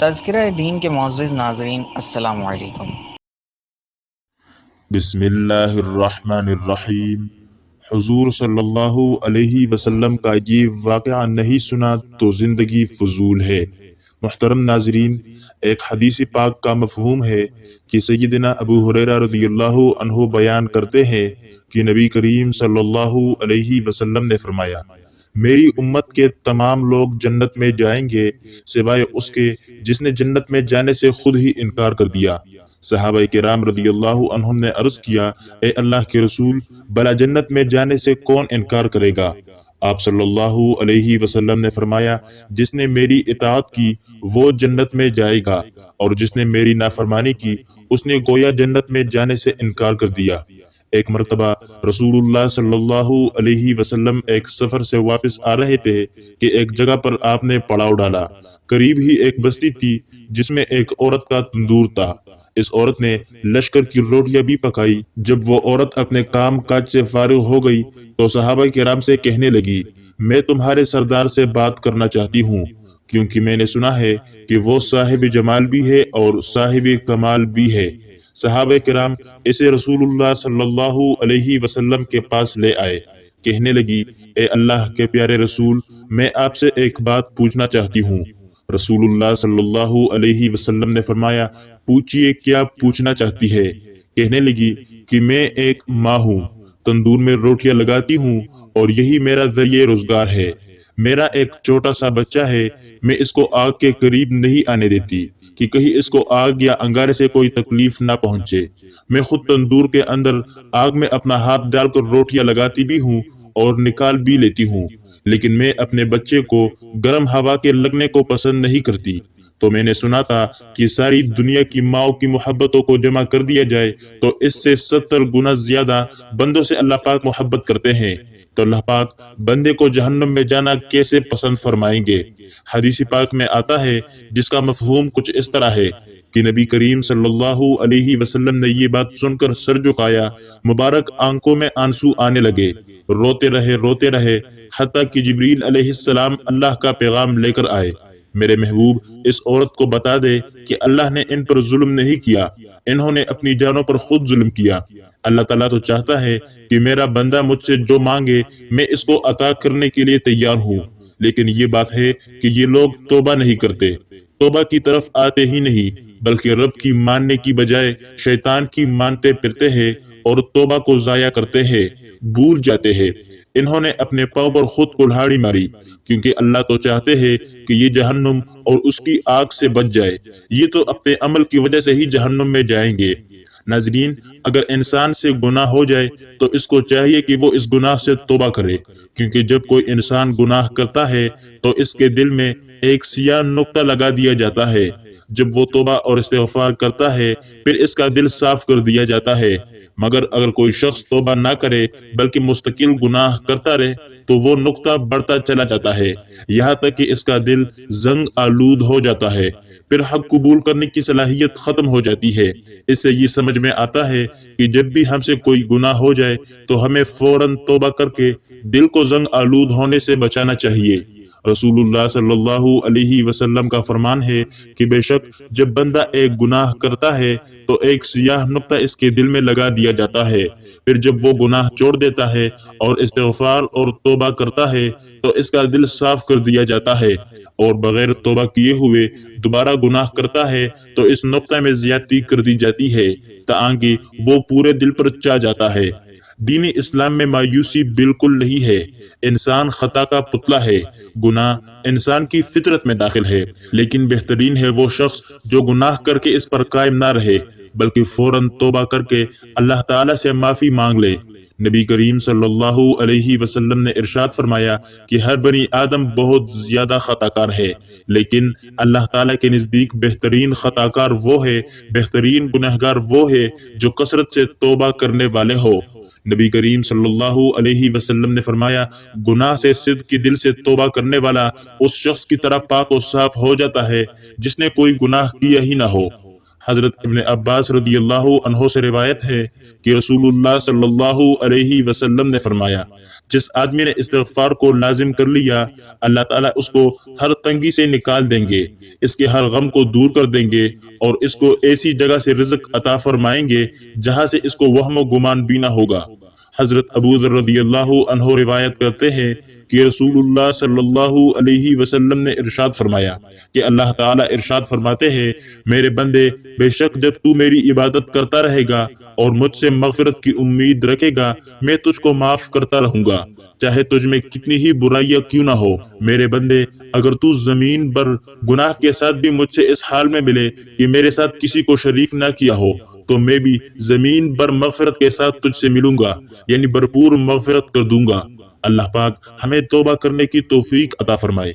تذکرہ دین کے معزز ناظرین، السلام علیکم۔ بسم اللہ الرحمن الرحیم۔ حضور صلی اللہ علیہ وسلم کا یہ واقعہ نہیں سنا تو زندگی فضول ہے۔ محترم ناظرین، ایک حدیث پاک کا مفہوم ہے کہ سیدنا ابو ہریرہ رضی اللہ عنہ بیان کرتے ہیں کہ نبی کریم صلی اللہ علیہ وسلم نے فرمایا، میری امت کے تمام لوگ جنت میں جائیں گے سوائے اس کے جس نے جنت میں جانے سے خود ہی انکار کر دیا۔ صحابہ کرام رضی اللہ عنہم نے عرض کیا، اے اللہ کے رسول، بلا جنت میں جانے سے کون انکار کرے گا؟ آپ صلی اللہ علیہ وسلم نے فرمایا، جس نے میری اطاعت کی وہ جنت میں جائے گا، اور جس نے میری نافرمانی کی اس نے گویا جنت میں جانے سے انکار کر دیا۔ ایک مرتبہ رسول اللہ صلی اللہ علیہ وسلم ایک سفر سے واپس آ رہے تھے کہ ایک جگہ پر آپ نے پڑاؤ ڈالا۔ قریب ہی ایک بستی تھی جس میں ایک عورت کا تندور تھا۔ اس عورت نے لشکر کی روٹیاں بھی پکائی۔ جب وہ عورت اپنے کام کاج سے فارغ ہو گئی تو صحابہ کرام سے کہنے لگی، میں تمہارے سردار سے بات کرنا چاہتی ہوں، کیونکہ میں نے سنا ہے کہ وہ صاحب جمال بھی ہے اور صاحب کمال بھی ہے۔ صحابہ کرام اسے رسول اللہ صلی اللہ علیہ وسلم کے پاس لے آئے۔ کہنے لگی، اے اللہ کے پیارے رسول، میں آپ سے ایک بات پوچھنا چاہتی ہوں۔ رسول اللہ صلی اللہ علیہ وسلم نے فرمایا، پوچھئے کیا پوچھنا چاہتی ہے؟ کہنے لگی کہ میں ایک ماں ہوں، تندور میں روٹیاں لگاتی ہوں اور یہی میرا ذریعہ روزگار ہے۔ میرا ایک چھوٹا سا بچہ ہے، میں اس کو آگ کے قریب نہیں آنے دیتی کہ کہیں اس کو آگ یا انگارے سے کوئی تکلیف نہ پہنچے۔ میں خود تندور کے اندر آگ میں اپنا ہاتھ ڈال کر روٹیاں لگاتی بھی ہوں اور نکال بھی لیتی ہوں، لیکن میں اپنے بچے کو گرم ہوا کے لگنے کو پسند نہیں کرتی۔ تو میں نے سنا تھا کہ ساری دنیا کی ماؤں کی محبتوں کو جمع کر دیا جائے تو اس سے 70 گنا زیادہ بندوں سے اللہ پاک محبت کرتے ہیں، تو اللہ پاک بندے کو جہنم میں جانا کیسے پسند فرمائیں گے؟ حدیث پاک میں آتا ہے جس کا مفہوم کچھ اس طرح ہے کہ نبی کریم صلی اللہ علیہ وسلم نے یہ بات سن کر سر جھکایا، مبارک آنکھوں میں آنسو آنے لگے، روتے رہے حتیٰ کہ جبریل علیہ السلام اللہ کا پیغام لے کر آئے، میرے محبوب اس عورت کو بتا دے کہ اللہ نے ان پر ظلم نہیں کیا، انہوں نے اپنی جانوں پر خود ظلم کیا۔ اللہ تعالیٰ تو چاہتا ہے کہ میرا بندہ مجھ سے جو مانگے میں اس کو عطا کرنے کے لیے تیار ہوں، لیکن یہ بات ہے کہ یہ لوگ توبہ نہیں کرتے، توبہ کی طرف آتے ہی نہیں، بلکہ رب کی ماننے کی بجائے شیطان کی مانتے پھرتے ہیں اور توبہ کو ضائع کرتے ہیں، بھول جاتے ہیں۔ انہوں نے اپنے پاؤں پر خود کلہاڑی ماری، کیونکہ اللہ تو چاہتے ہیں کہ یہ جہنم اور اس کی آگ سے بچ جائے، یہ تو اپنے عمل کی وجہ سے ہی جہنم میں جائیں گے۔ ناظرین، اگر انسان سے گناہ ہو جائے تو اس کو چاہیے کہ وہ اس گناہ سے توبہ کرے، کیونکہ جب کوئی انسان گناہ کرتا ہے تو اس کے دل میں ایک سیاہ نقطہ لگا دیا جاتا ہے۔ جب وہ توبہ اور استغفار کرتا ہے پھر اس کا دل صاف کر دیا جاتا ہے، مگر اگر کوئی شخص توبہ نہ کرے بلکہ مستقل گناہ کرتا رہے تو وہ نقطہ بڑھتا چلا جاتا ہے، یہاں تک کہ اس کا دل زنگ آلود ہو جاتا ہے، پھر حق قبول کرنے کی صلاحیت ختم ہو جاتی ہے۔ اس سے یہ سمجھ میں آتا ہے کہ جب بھی ہم سے کوئی گناہ ہو جائے تو ہمیں فوراً توبہ کر کے دل کو زنگ آلود ہونے سے بچانا چاہیے۔ رسول اللہ صلی اللہ علیہ وسلم کا فرمان ہے کہ بے شک جب بندہ ایک گناہ کرتا ہے تو ایک سیاہ نقطہ اس کے دل میں لگا دیا جاتا ہے، پھر جب وہ گناہ چھوڑ دیتا ہے اور استغفار اور توبہ کرتا ہے تو اس کا دل صاف کر دیا جاتا ہے، اور بغیر توبہ کیے ہوئے دوبارہ گناہ کرتا ہے تو اس نقطہ میں زیادتی کر دی جاتی ہے تاکہ وہ پورے دل پر چا جاتا ہے۔ دین اسلام میں مایوسی بالکل نہیں ہے، انسان خطا کا پتلا ہے، گناہ انسان کی فطرت میں داخل ہے، لیکن بہترین ہے وہ شخص جو گناہ کر کے اس پر قائم نہ رہے بلکہ فوراً توبہ کر کے اللہ تعالیٰ سے معافی مانگ لے۔ نبی کریم صلی اللہ علیہ وسلم نے ارشاد فرمایا کہ ہر بنی آدم بہت زیادہ خطا کار ہے، لیکن اللہ تعالیٰ کے نزدیک بہترین خطا کار وہ ہے، بہترین گنہگار وہ ہے جو کثرت سے توبہ کرنے والے ہو۔ نبی کریم صلی اللہ علیہ وسلم نے فرمایا، گناہ سے صدق کی دل سے توبہ کرنے والا اس شخص کی طرح پاک و صاف ہو جاتا ہے جس نے کوئی گناہ کیا ہی نہ ہو۔ حضرت ابن عباس رضی اللہ عنہ سے روایت ہے کہ رسول اللہ صلی اللہ علیہ وسلم نے فرمایا، جس آدمی نے استغفار کو لازم کر لیا، اللہ تعالیٰ اس کو ہر تنگی سے نکال دیں گے، اس کے ہر غم کو دور کر دیں گے، اور اس کو ایسی جگہ سے رزق عطا فرمائیں گے جہاں سے اس کو وہم و گمان بھی نہ ہوگا۔ حضرت ابو ذر رضی اللہ عنہ روایت کرتے ہیں کہ رسول اللہ صلی اللہ علیہ وسلم نے ارشاد فرمایا کہ اللہ تعالیٰ ارشاد فرماتے ہیں، میرے بندے، بے شک جب تو میری عبادت کرتا رہے گا اور مجھ سے مغفرت کی امید رکھے گا، میں تجھ کو معاف کرتا رہوں گا، چاہے تجھ میں کتنی ہی برائیاں کیوں نہ ہو۔ میرے بندے، اگر تو زمین پر گناہ کے ساتھ بھی مجھ سے اس حال میں ملے کہ میرے ساتھ کسی کو شریک نہ کیا ہو، تو میں بھی زمین پر مغفرت کے ساتھ تجھ سے ملوں گا، یعنی بھرپور مغفرت کر دوں گا۔ اللہ پاک ہمیں توبہ کرنے کی توفیق عطا فرمائے۔